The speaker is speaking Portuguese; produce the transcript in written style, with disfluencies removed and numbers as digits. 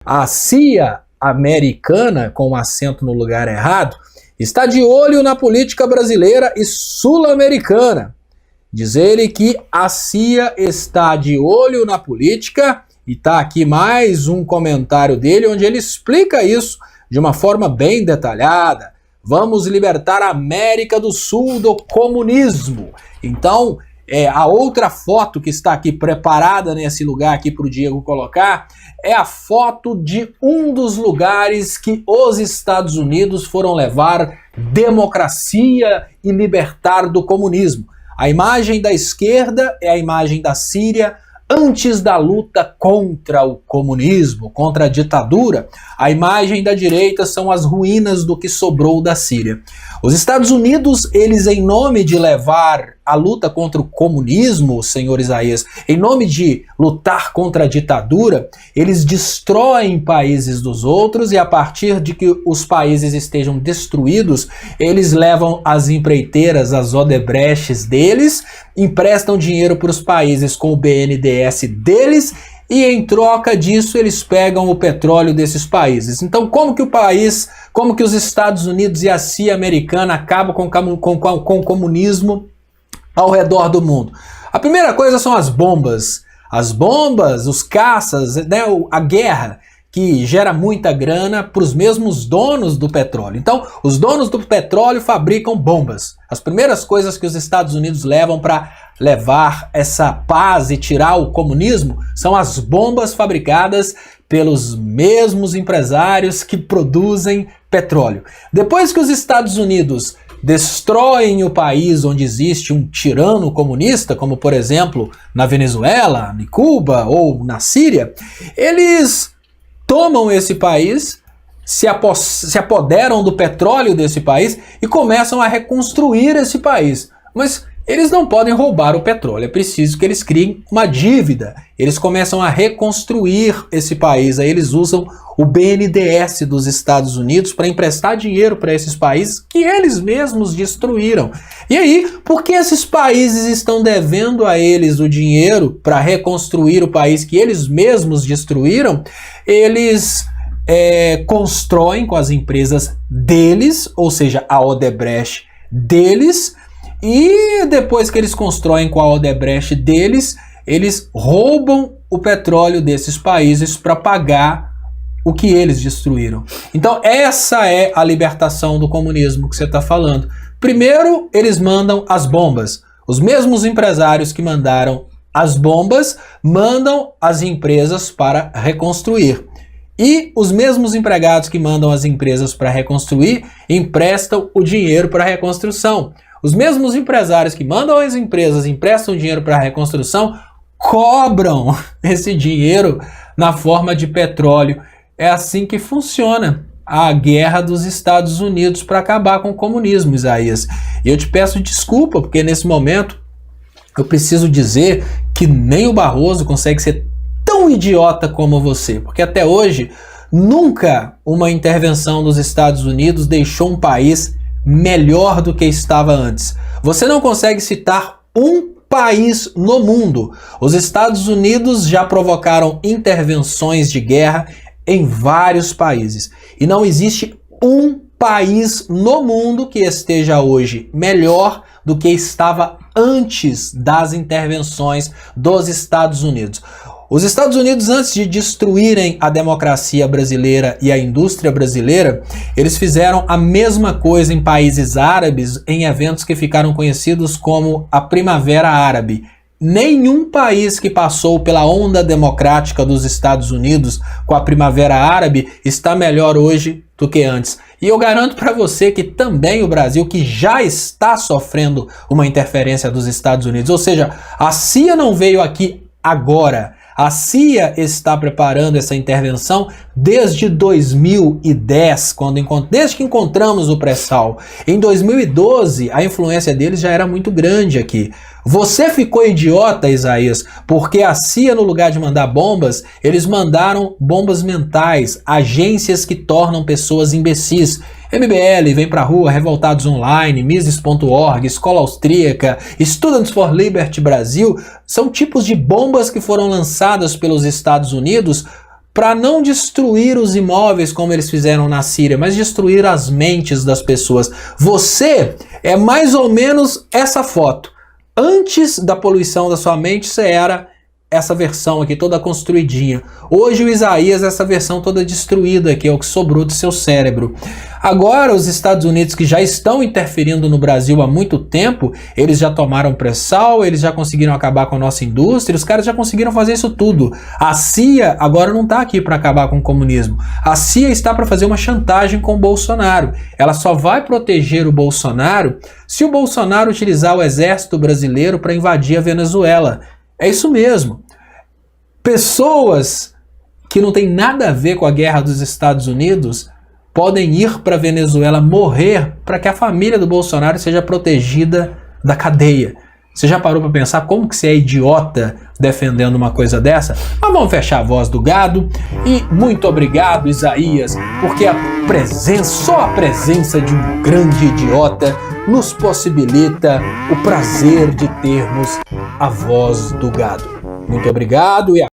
A CIA americana, com um acento no lugar errado, está de olho na política brasileira e sul-americana. Diz ele que a CIA está de olho na política, e está aqui mais um comentário dele onde ele explica isso de uma forma bem detalhada. Vamos libertar a América do Sul do comunismo. Então, a outra foto que está aqui preparada nesse lugar aqui para o Diego colocar é a foto de um dos lugares que os Estados Unidos foram levar democracia e libertar do comunismo. A imagem da esquerda é a imagem da Síria antes da luta contra o comunismo, contra a ditadura. A imagem da direita são as ruínas do que sobrou da Síria. Os Estados Unidos, eles em nome de levar a luta contra o comunismo, senhor Isaías, em nome de lutar contra a ditadura, eles destroem países dos outros e a partir de que os países estejam destruídos, eles levam as empreiteiras, as Odebrechts deles, emprestam dinheiro para os países com o BNDES deles e em troca disso eles pegam o petróleo desses países. Então como que os Estados Unidos e a CIA americana acabam com o comunismo ao redor do mundo? A primeira coisa são as bombas. As bombas, os caças, né, a guerra, que gera muita grana para os mesmos donos do petróleo. Então, os donos do petróleo fabricam bombas. As primeiras coisas que os Estados Unidos levam para levar essa paz e tirar o comunismo são as bombas fabricadas pelos mesmos empresários que produzem petróleo. Depois que os Estados Unidos destroem o país onde existe um tirano comunista, como por exemplo na Venezuela, em Cuba ou na Síria, eles tomam esse país, se apoderam do petróleo desse país e começam a reconstruir esse país. Mas eles não podem roubar o petróleo, é preciso que eles criem uma dívida. Eles começam a reconstruir esse país, aí eles usam o BNDES dos Estados Unidos para emprestar dinheiro para esses países que eles mesmos destruíram. E aí, por que esses países estão devendo a eles o dinheiro para reconstruir o país que eles mesmos destruíram? Eles constroem com as empresas deles, ou seja, a Odebrecht deles, e depois que eles constroem com a Odebrecht deles, eles roubam o petróleo desses países para pagar o que eles destruíram. Então essa é a libertação do comunismo que você está falando. Primeiro eles mandam as bombas. Os mesmos empresários que mandaram as bombas mandam as empresas para reconstruir. E os mesmos empregados que mandam as empresas para reconstruir emprestam o dinheiro para a reconstrução. Os mesmos empresários que mandam as empresas emprestam dinheiro para a reconstrução cobram esse dinheiro na forma de petróleo. É assim que funciona a guerra dos Estados Unidos para acabar com o comunismo, Isaías. E eu te peço desculpa, porque nesse momento eu preciso dizer que nem o Barroso consegue ser tão idiota como você, porque até hoje nunca uma intervenção dos Estados Unidos deixou um país melhor do que estava antes. Você não consegue citar um país no mundo. Os Estados Unidos já provocaram intervenções de guerra em vários países. E não existe um país no mundo que esteja hoje melhor do que estava antes das intervenções dos Estados Unidos. Os Estados Unidos, antes de destruírem a democracia brasileira e a indústria brasileira, eles fizeram a mesma coisa em países árabes, em eventos que ficaram conhecidos como a Primavera Árabe. Nenhum país que passou pela onda democrática dos Estados Unidos com a Primavera Árabe está melhor hoje do que antes. E eu garanto para você que também o Brasil, que já está sofrendo uma interferência dos Estados Unidos, ou seja, a CIA não veio aqui agora. A CIA está preparando essa intervenção desde 2010, desde que encontramos o pré-sal. Em 2012, a influência deles já era muito grande aqui. Você ficou idiota, Isaías, porque a CIA, no lugar de mandar bombas, eles mandaram bombas mentais, agências que tornam pessoas imbecis. MBL, Vem Pra Rua, Revoltados Online, Mises.org, Escola Austríaca, Students for Liberty Brasil, são tipos de bombas que foram lançadas pelos Estados Unidos para não destruir os imóveis como eles fizeram na Síria, mas destruir as mentes das pessoas. Você é mais ou menos essa foto. Antes da poluição da sua mente, você era essa versão aqui toda construidinha. Hoje o Isaías é essa versão toda destruída aqui, é o que sobrou do seu cérebro. Agora os Estados Unidos, que já estão interferindo no Brasil há muito tempo, eles já tomaram pré-sal, eles já conseguiram acabar com a nossa indústria, os caras já conseguiram fazer isso tudo. A CIA agora não está aqui para acabar com o comunismo. A CIA está para fazer uma chantagem com o Bolsonaro. Ela só vai proteger o Bolsonaro se o Bolsonaro utilizar o exército brasileiro para invadir a Venezuela. É isso mesmo. Pessoas que não têm nada a ver com a guerra dos Estados Unidos podem ir para a Venezuela morrer para que a família do Bolsonaro seja protegida da cadeia. Você já parou para pensar como que você é idiota defendendo uma coisa dessa? Mas vamos fechar a voz do gado. E muito obrigado, Isaías, porque só a presença de um grande idiota nos possibilita o prazer de termos a voz do gado. Muito obrigado e